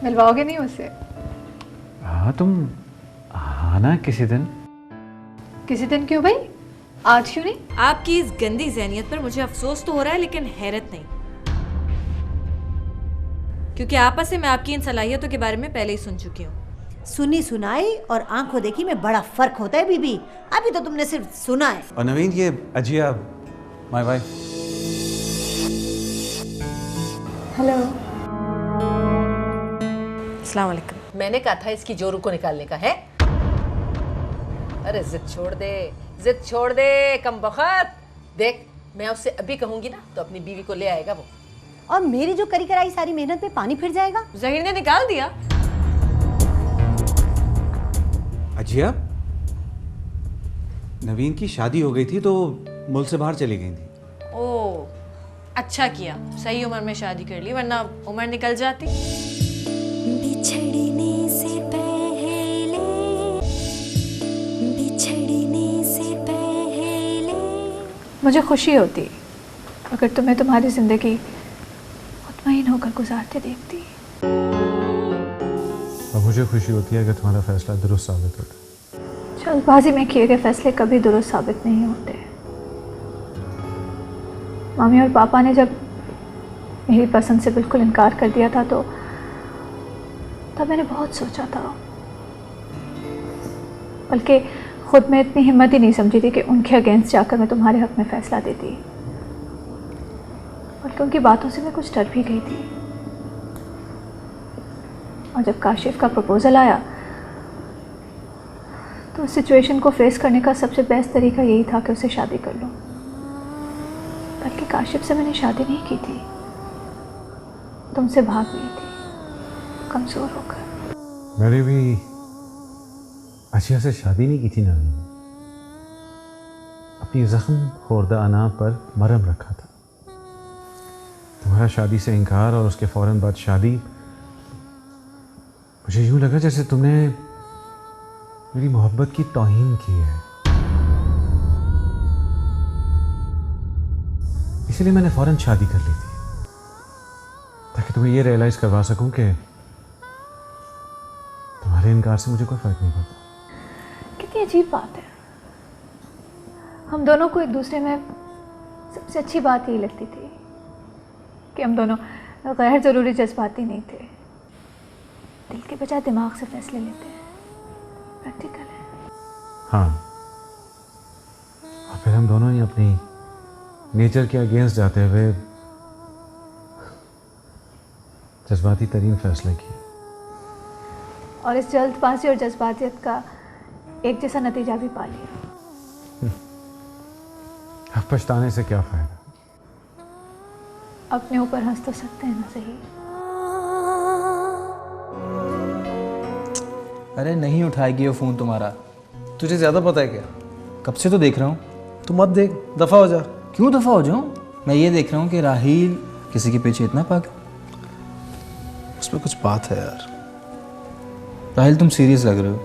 मिलवाओगे नहीं उससे? हाँ तुम आना किसी दिन। किसी दिन क्यों भाई, आज क्यों नहीं? आपकी इस गंदी ज़हनियत पर मुझे अफसोस तो हो रहा है लेकिन हैरत नहीं, क्योंकि आपस से मैं आपकी इन सलाहियतों के बारे में पहले ही सुन चुकी हूँ। सुनी सुनाई और आंखों देखी में बड़ा फर्क होता है बीबी। अभी तो तुमने सिर्फ सुना है। और नवीन, ये अजिया माय वाइफ। हेलो। अस्सलाम वालेकुम। मैंने कहा था इसकी जोरू को निकालने का है। अरे जिद छोड़ दे, जिद छोड़ दे कमबख्त। देख, मैं उससे अभी कहूंगी ना तो अपनी बीवी को ले आएगा वो। और मेरी जो करी कराई सारी मेहनत पे पानी फिर जाएगा। ज़हीर ने निकाल दिया। अजिया, नवीन की शादी हो गई थी तो मुल्क से बाहर चली गई थी। ओह, अच्छा किया, सही उम्र में शादी कर ली, वरना उम्र निकल जाती। बिछड़ने से पहले, बिछड़ने से पहले। मुझे खुशी होती अगर तुम्हें तुम्हारी ज़िंदगी मुतमईन होकर गुजारते देखती। और मुझे खुशी होती है अगर तुम्हारा फैसला दुरुस्त साबित होता है। जल्दबाजी में किए गए फैसले कभी दुरुस्त साबित नहीं होते। मम्मी और पापा ने जब मेरी पसंद से बिल्कुल इनकार कर दिया था तो तब मैंने बहुत सोचा था, बल्कि खुद में इतनी हिम्मत ही नहीं समझी थी कि उनके अगेंस्ट जाकर मैं तुम्हारे हक में फ़ैसला देती, बल्कि उनकी बातों से मैं कुछ डर भी गई थी। और जब काशिफ का प्रपोज़ल आया तो उस सिचुएशन को फेस करने का सबसे बेस्ट तरीका यही था कि उसे शादी कर लूं। बल्कि काशिफ से मैंने शादी नहीं की थी, तुमसे भाग गई थी कमज़ोर होकर। मैंने भी अशिया से शादी नहीं की थी नवीन, अपनी जख्म खोर्दा अना पर मरहम रखा था। तुम्हारा शादी से इनकार और उसके फ़ौरन बाद शादी, मुझे यूं लगा जैसे तुमने मेरी मोहब्बत की तौहीन की है। इसलिए मैंने फ़ौरन शादी कर ली थी ताकि तुम्हें ये रियलाइज़ करवा सकूं कि तुम्हारे इनकार से मुझे कोई फ़र्क नहीं पड़ता। कितनी अजीब बात है, हम दोनों को एक दूसरे में सबसे अच्छी बात यही लगती थी कि हम दोनों गैर ज़रूरी जज्बाती नहीं थे, दिल के बजाय दिमाग से फैसले लेते हैं, प्रैक्टिकल है। हाँ, और फिर हम दोनों ही अपनी नेचर के अगेंस्ट जाते हुए जज्बाती तरीन फैसले किए, और इस जल्दबाजी और जज्बातियत का एक जैसा नतीजा भी पा लिया। अब पछताने से क्या फ़ायदा। अपने ऊपर हंस तो सकते हैं ना, सही? अरे नहीं उठाएगी वो फ़ोन तुम्हारा। तुझे ज़्यादा पता है क्या? कब से तो देख रहा हूँ। तू मत देख, दफ़ा हो जा। क्यों दफ़ा हो जाऊँ? मैं ये देख रहा हूँ कि राहील किसी के पीछे इतना पागल। उसमें कुछ बात है यार। राहील तुम सीरियस लग रहे हो।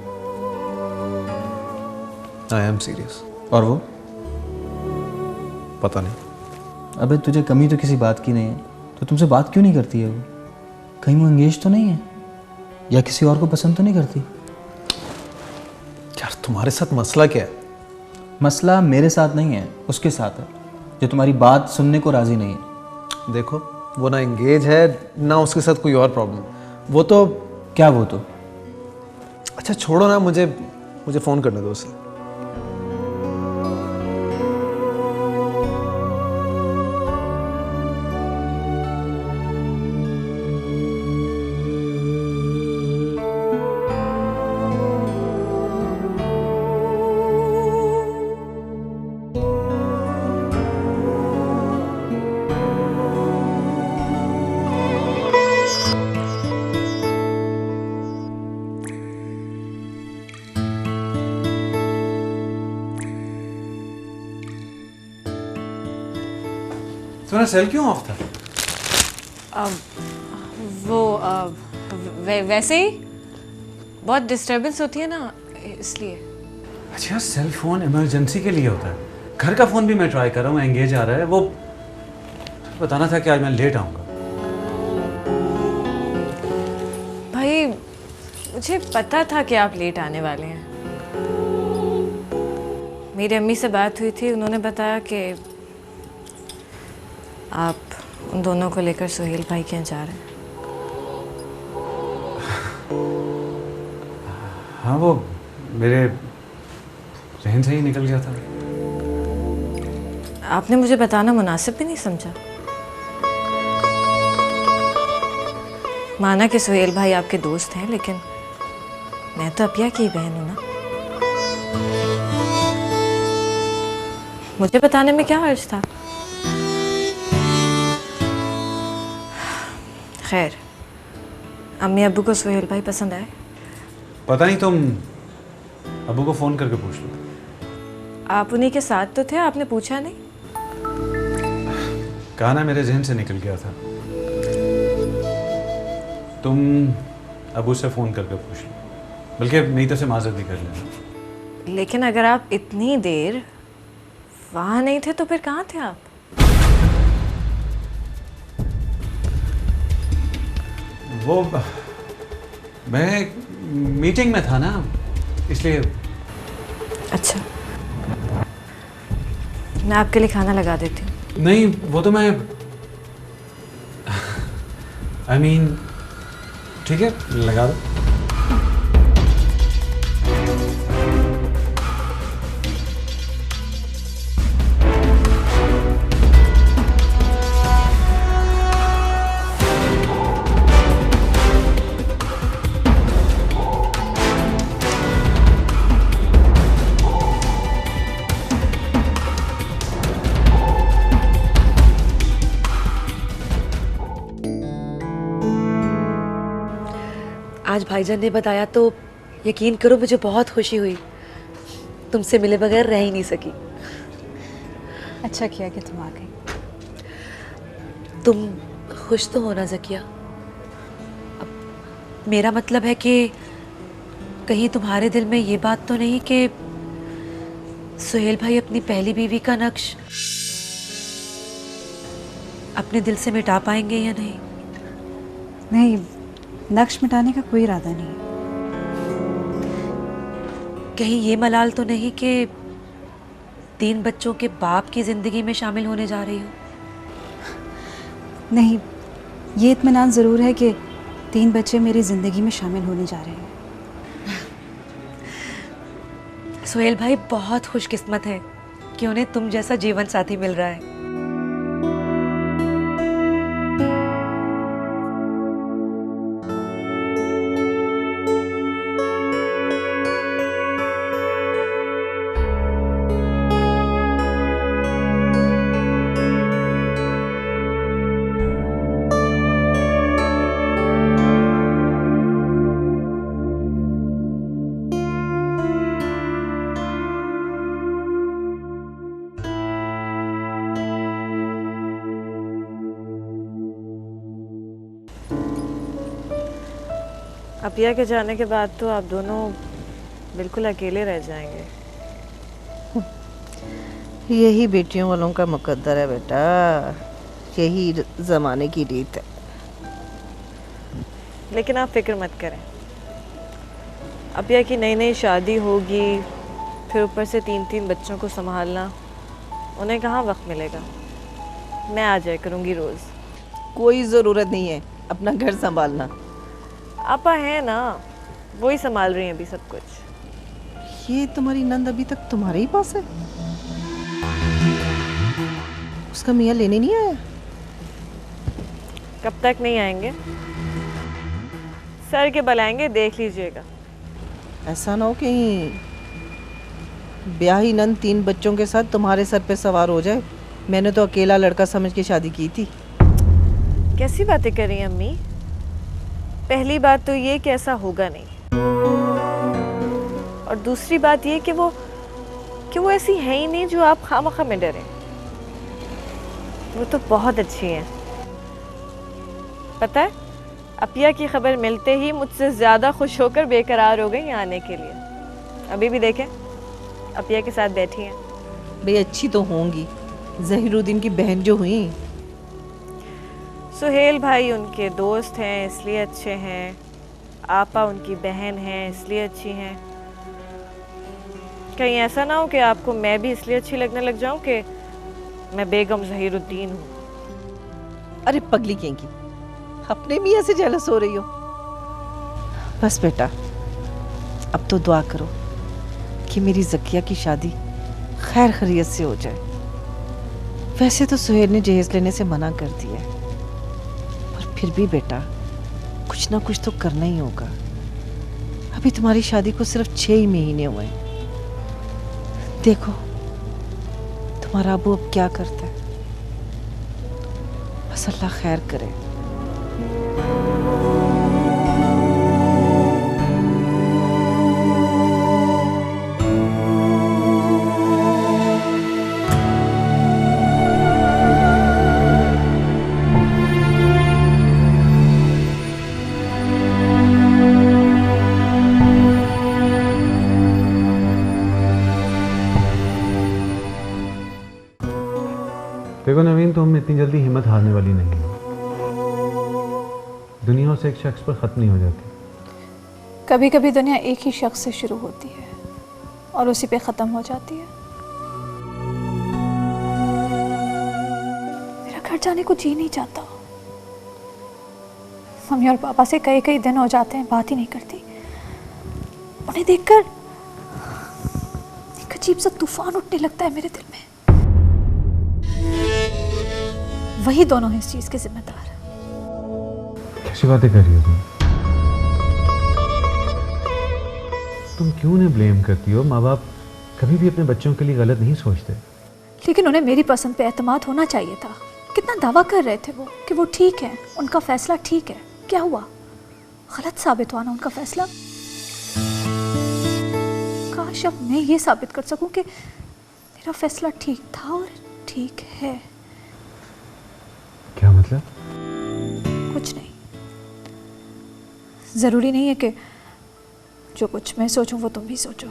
I am serious. और वो? पता नहीं। अबे तुझे कमी तो किसी बात की नहीं है, तो तुमसे बात क्यों नहीं करती है वो? कहीं वो एंगेज तो नहीं है या किसी और को पसंद तो नहीं करती? यार तुम्हारे साथ मसला क्या है? मसला मेरे साथ नहीं है, उसके साथ है, जो तुम्हारी बात सुनने को राज़ी नहीं है। देखो, वो ना एंगेज है ना उसके साथ कोई और प्रॉब्लम। वो तो क्या वो तो? अच्छा छोड़ो ना, मुझे फ़ोन करने दो उसे। तुम्हारा सेल क्यों ऑफ था? वैसे ही बहुत डिस्टर्बेंस होती है ना, इसलिए। अच्छा, सेल फोन इमरजेंसी के लिए होता है। घर का फोन भी मैं ट्राई कर रहा हूँ, एंगेज आ रहा है। वो बताना था कि आज मैं लेट आऊँगा। मुझे पता था कि आप लेट आने वाले हैं। मेरी अम्मी से बात हुई थी, उन्होंने बताया कि आप उन दोनों को लेकर सुहेल भाई के यहाँ जा रहे हैं। हाँ, वो मेरे जहन से ही निकल गया था। आपने मुझे बताना मुनासिब भी नहीं समझा? माना कि सुहेल भाई आपके दोस्त हैं, लेकिन मैं तो अपिया की बहन हूं ना। मुझे बताने में क्या हर्ज था? खैर, अम्मी अब्बू को सुहेल भाई पसंद आए? पता नहीं, तुम अब्बू को फ़ोन करके पूछ लो। आप उन्हीं के साथ तो थे, आपने पूछा नहीं? कहा ना, मेरे जहन से निकल गया था। तुम अबू से फ़ोन करके पूछ लो, बल्कि नहीं तो से माजरत भी कर लेना। लेकिन अगर आप इतनी देर वहाँ नहीं थे तो फिर कहाँ थे आप? वो मैं मीटिंग में था ना, इसलिए। अच्छा, मैं आपके लिए खाना लगा देती हूँ। नहीं, वो तो मैं I mean, ठीक है, लगा दो। आज भाईजान ने बताया तो यकीन करो मुझे बहुत खुशी हुई। तुमसे मिले बगैर रह ही नहीं सकी। अच्छा किया कि तुम आ गई। तुम खुश तो हो ना ज़किया? अब मेरा मतलब है कि कहीं तुम्हारे दिल में ये बात तो नहीं कि सुहेल भाई अपनी पहली बीवी का नक्श अपने दिल से मिटा पाएंगे या नहीं? नहीं, नक्श मिटाने का कोई इरादा नहीं। कहीं ये मलाल तो नहीं कि 3 बच्चों के बाप की जिंदगी में शामिल होने जा रही हो? नहीं, ये इत्मीनान ज़रूर है कि 3 बच्चे मेरी ज़िंदगी में शामिल होने जा रहे हैं। सुहेल भाई बहुत खुशकिस्मत है कि उन्हें तुम जैसा जीवन साथी मिल रहा है। अपिया के जाने के बाद तो आप दोनों बिल्कुल अकेले रह जाएंगे। यही बेटियों वालों का मुकद्दर है बेटा, यही ज़माने की रीत है। लेकिन आप फिक्र मत करें, अपिया की नई नई शादी होगी, फिर ऊपर से 3-3 बच्चों को संभालना, उन्हें कहाँ वक्त मिलेगा। मैं आ जाया करूँगी रोज़। कोई ज़रूरत नहीं है अपना घर संभालना। आपा है ना, वो ही संभाल रही हैं अभी सब कुछ। ये तुम्हारी नंद अभी तक तुम्हारे ही पास है? उसका मियाँ लेने नहीं आया? कब तक नहीं आएंगे? सर के बल आएंगे, देख लीजिएगा। ऐसा ना हो कहीं ब्याही नंद 3 बच्चों के साथ तुम्हारे सर पे सवार हो जाए। मैंने तो अकेला लड़का समझ के शादी की थी। कैसी बातें कर रही हैं अम्मी? पहली बात तो ये कि ऐसा होगा नहीं, और दूसरी बात ये कि वो ऐसी है ही नहीं जो आप खामखा में डरें। वो तो बहुत अच्छी हैं। पता है, अपिया की खबर मिलते ही मुझसे ज़्यादा खुश होकर बेकरार हो गई यहाँ आने के लिए। अभी भी देखें, अपिया के साथ बैठी हैं। भाई अच्छी तो होंगी, ज़हीरुद्दीन की बहन जो हुई। सुहेल भाई उनके दोस्त हैं इसलिए अच्छे हैं, आपा उनकी बहन है इसलिए अच्छी हैं। कहीं ऐसा ना हो कि आपको मैं भी इसलिए अच्छी लगने लग जाऊं कि मैं बेगम ज़हीरुद्दीन हूँ। अरे पगली कहेंगी, अपने मियाँ से जेलस हो रही हो। बस बेटा, अब तो दुआ करो कि मेरी ज़किया की शादी खैर खैरियत से हो जाए। वैसे तो सुहेल ने जहेज लेने से मना कर दिया है, पर फिर भी बेटा कुछ ना कुछ तो करना ही होगा। अभी तुम्हारी शादी को सिर्फ 6 ही महीने हुए हैं। देखो तुम्हारा अबू अब क्या करता है, बस अल्लाह खैर करे। देखो नवीन, तो हम इतनी जल्दी हिम्मत हारने वाली नहीं है। दुनिया से एक शख्स पर ख़त्म नहीं हो जाती। कभी कभी दुनिया एक ही शख्स से शुरू होती है और उसी पे ख़त्म हो जाती है। मेरा घर जाने को जी नहीं चाहता। मम्मी और पापा से कई कई दिन हो जाते हैं, बात ही नहीं करती। उन्हें देखकर एक अजीब सा तूफान उठने लगता है मेरे दिल में। वही दोनों हैं इस चीज के जिम्मेदार। कैसी बातें कर रही हो तुम क्यों उन्हें ब्लेम करती हो? माँ बाप कभी भी अपने बच्चों के लिए गलत नहीं सोचते। लेकिन उन्हें मेरी पसंद पे एतमाद होना चाहिए था। कितना दावा कर रहे थे वो कि वो ठीक है, उनका फैसला ठीक है। क्या हुआ? गलत साबित हुआ ना उनका फैसला। काश अब मैं ये साबित कर सकूं कि मेरा फैसला ठीक था और ठीक है। क्या मतलब? कुछ नहीं। जरूरी नहीं है कि जो कुछ मैं सोचूं वो तुम भी सोचो।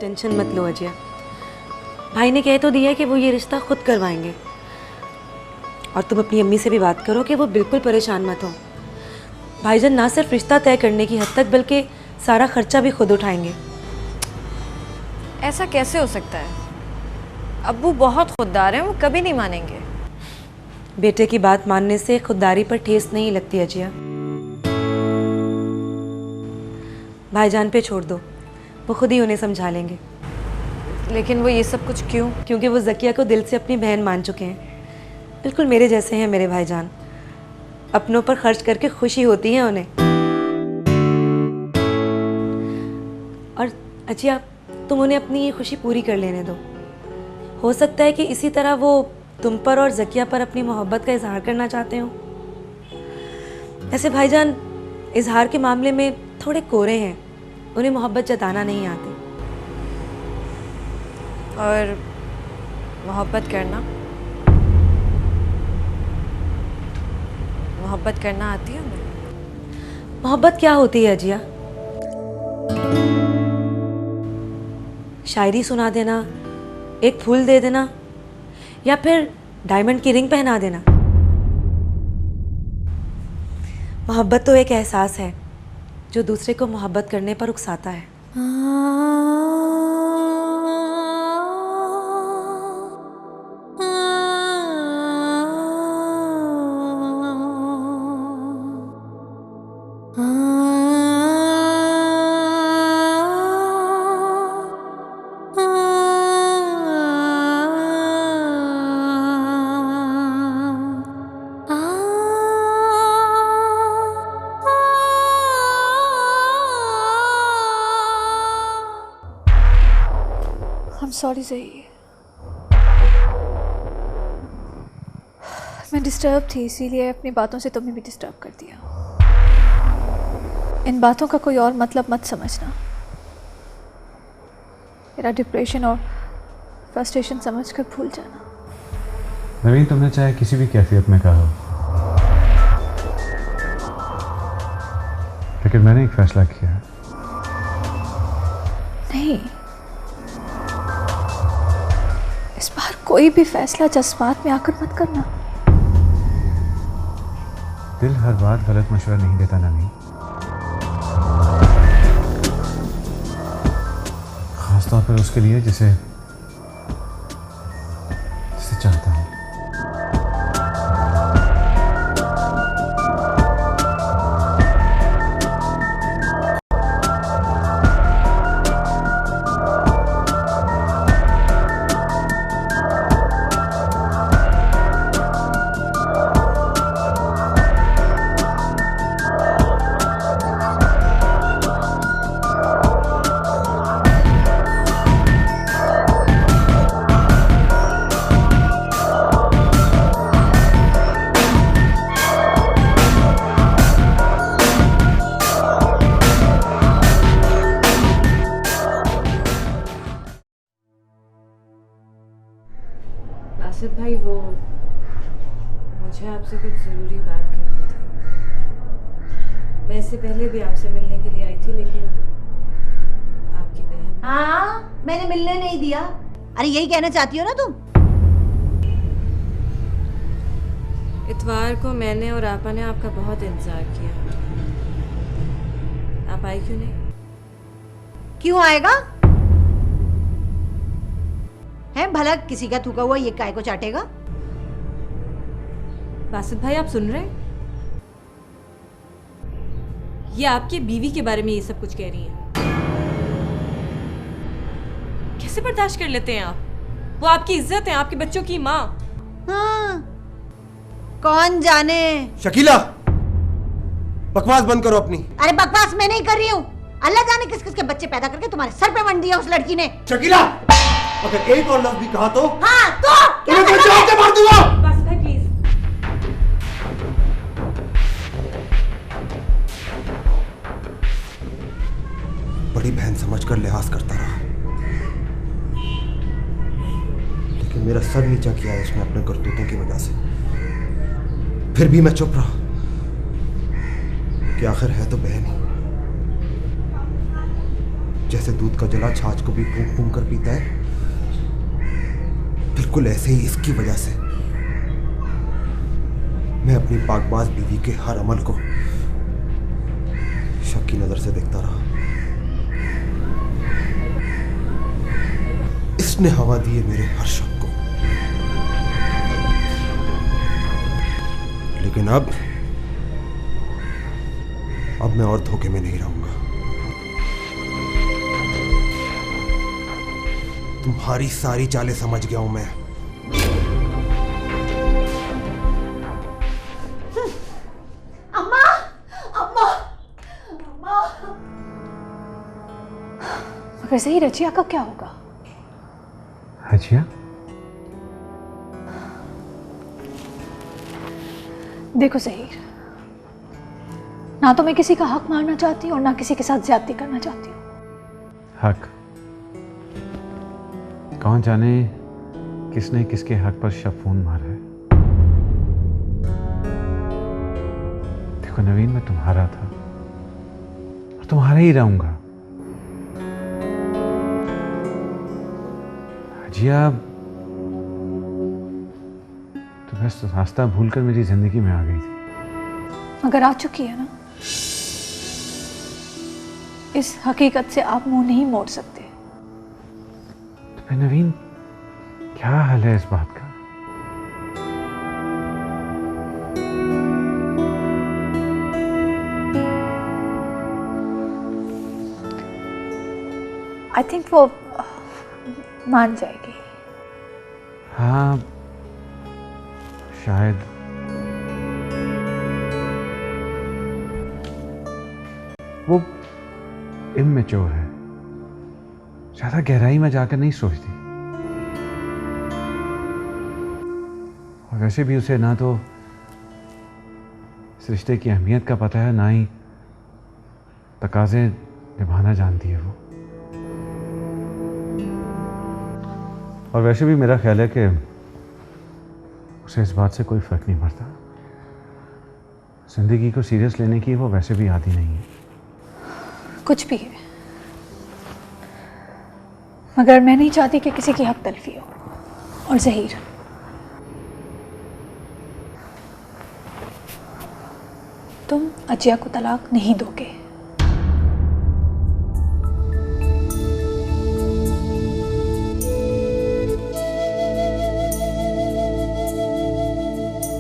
टेंशन मत लो अजिया, भाई ने कह तो दिया कि वो ये रिश्ता खुद करवाएंगे। और तुम अपनी अम्मी से भी बात करो कि वो बिल्कुल परेशान मत हो। भाईजान ना सिर्फ रिश्ता तय करने की हद तक बल्कि सारा खर्चा भी खुद उठाएंगे। ऐसा कैसे हो सकता है? अब्बू बहुत खुददार हैं, वो कभी नहीं मानेंगे। बेटे की बात मानने से खुददारी पर ठेस नहीं लगती अजिया। भाईजान पे छोड़ दो, वो खुद ही उन्हें समझा लेंगे। लेकिन वो ये सब कुछ क्यों? क्योंकि वो ज़किया को दिल से अपनी बहन मान चुके हैं। बिल्कुल मेरे जैसे हैं मेरे भाईजान। अपनों पर खर्च करके खुशी होती है उन्हें। और अजिया, तुम उन्हें अपनी ये खुशी पूरी कर लेने दो। हो सकता है कि इसी तरह वो तुम पर और ज़किया पर अपनी मोहब्बत का इजहार करना चाहते हो। ऐसे भाईजान इजहार के मामले में थोड़े कोरे हैं, उन्हें मोहब्बत जताना नहीं आती। और मोहब्बत करना आती है उन्हें? मोहब्बत क्या होती है अजिया? शायरी सुना देना, एक फूल दे देना, या फिर डायमंड की रिंग पहना देना। मोहब्बत तो एक एहसास है जो दूसरे को मोहब्बत करने पर उकसाता है। सॉरी ज़ही, मैंने मैं डिस्टर्ब थी, इसीलिए अपनी बातों से तुम्हें भी डिस्टर्ब कर दिया। इन बातों का कोई और मतलब मत समझना। मेरा डिप्रेशन और फ्रस्ट्रेशन समझकर भूल जाना। नवीन, तुमने चाहे किसी भी कैफियत में कहा हो, लेकिन मैंने एक फैसला किया है। नहीं, इस बार कोई भी फैसला जज्बात में आकर मत करना। दिल हर बात गलत मशवरा नहीं देता नवीन, खासतौर पर उसके लिए जिसे चाहता हूँ। आसिफ भाई, वो मुझे आपसे कुछ ज़रूरी बात करनी थी। मैं इससे पहले भी आपसे मिलने के लिए आई थी, लेकिन आपकी बहन। हाँ, मैंने मिलने नहीं दिया। अरे यही कहना चाहती हो ना तुम? इतवार को मैंने और आपा ने आपका बहुत इंतज़ार किया। आप आई क्यों नहीं? क्यों आएगा? है भला किसी का थूका हुआ ये काय को चाटेगा? बासित भाई, आप सुन रहे हैं? ये आपकी बीवी के बारे में ये सब कुछ कह रही हैं। कैसे बर्दाश्त कर लेते हैं आप? वो आपकी इज्जत है, आपके बच्चों की माँ। हाँ, कौन जाने। शकीला, बकवास बंद करो अपनी। अरे बकवास मैं नहीं कर रही हूँ। अल्लाह जाने किस किस के बच्चे पैदा करके तुम्हारे सर पे मंड दिया उस लड़की ने। शकीला, अगर एक और लफ्ज भी कहा तो हाँ तो तुम्हें तो जान से मार दूंगा। बासित भाई प्लीज। बड़ी बहन समझकर लिहाज करता रहा, लेकिन मेरा सर नीचा किया है उसने अपने करतूतों की वजह से। फिर भी मैं चुप रहा कि आखिर है तो बहन ही। जैसे दूध का जला छाछ को भी फूंक फूंक कर पीता है, बिल्कुल ऐसे ही इसकी वजह से मैं अपनी पाकबाज बीवी के हर अमल को शक की नजर से देखता रहा। इसने हवा दी है मेरे हर शक को, लेकिन अब मैं और धोखे में नहीं रहूंगा। तुम्हारी सारी चालें समझ गया हूं मैं। अम्मा, अम्मा, अम्मा। मगर सही रजिया का क्या होगा? रजिया? देखो ज़हीर, ना तो मैं किसी का हक मारना चाहती हूँ और ना किसी के साथ ज्यादती करना चाहती हूँ। हक? कौन जाने किसने किसके हक पर शफून मारा है। देखो नवीन, मैं तुम्हारा था और तुम्हारा ही रहूंगा। रजिया, तो बस रास्ता भूलकर मेरी जिंदगी में आ गई थी। मगर आ चुकी है ना, इस हकीकत से आप मुंह नहीं मोड़ सकते। तो नवीन, क्या हाल है इस बात का? आई थिंक वो मान जाएगी। हाँ, शायद। वो इमैच्योर है, ज्यादा गहराई में जाकर नहीं सोचती। और वैसे भी उसे ना तो इस रिश्ते की अहमियत का पता है, ना ही तकाज़े निभाना जानती है वो। और वैसे भी मेरा ख्याल है कि उसे इस बात से कोई फ़र्क नहीं पड़ता। ज़िंदगी को सीरियस लेने की वो वैसे भी आदी नहीं है। कुछ भी है, मगर मैं नहीं चाहती कि किसी की हक तलफी हो। और ज़हीर, तुम अजिया को तलाक नहीं दोगे।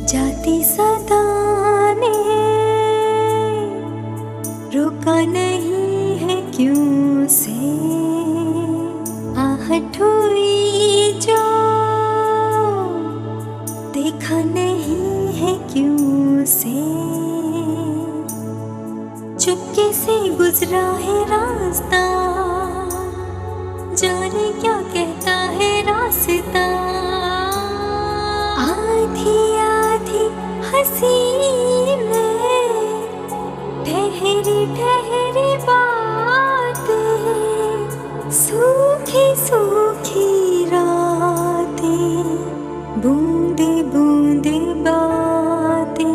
जाती सदा ने रोका नहीं है क्यों से, आहट हुई जो देखा नहीं है क्यों से, चुपके से गुजरा है रास्ता, जाने क्या कहता है रास्ता, आधी आधी हंसी में ठहरी ठहरी बातें, सूखी सूखी रातें, बूंदे बूंदे बातें।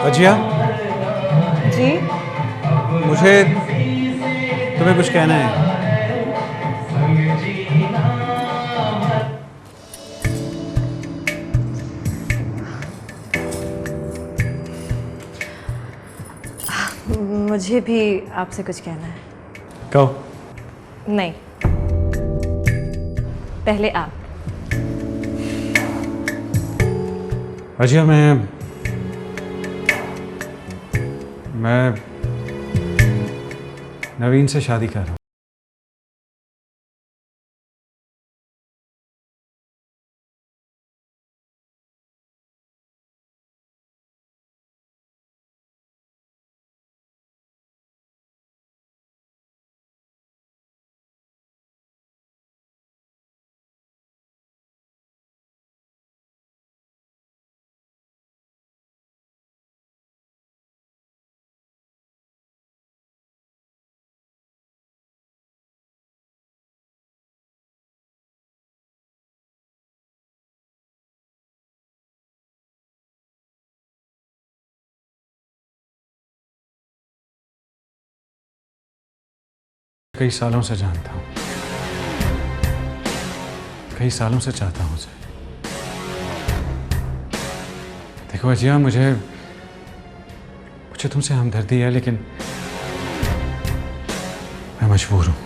अजिया जी मुझे तुम्हें कुछ कहना है। मुझे भी आपसे कुछ कहना है। कहो। नहीं, पहले आप। अजिया मैं नवीन से शादी कर रहा हूँ। कई सालों से जानता हूँ, कई सालों से चाहता हूँ उसे। देखो अजिया, मुझे तुमसे हमदर्दी है, लेकिन मैं मजबूर हूँ।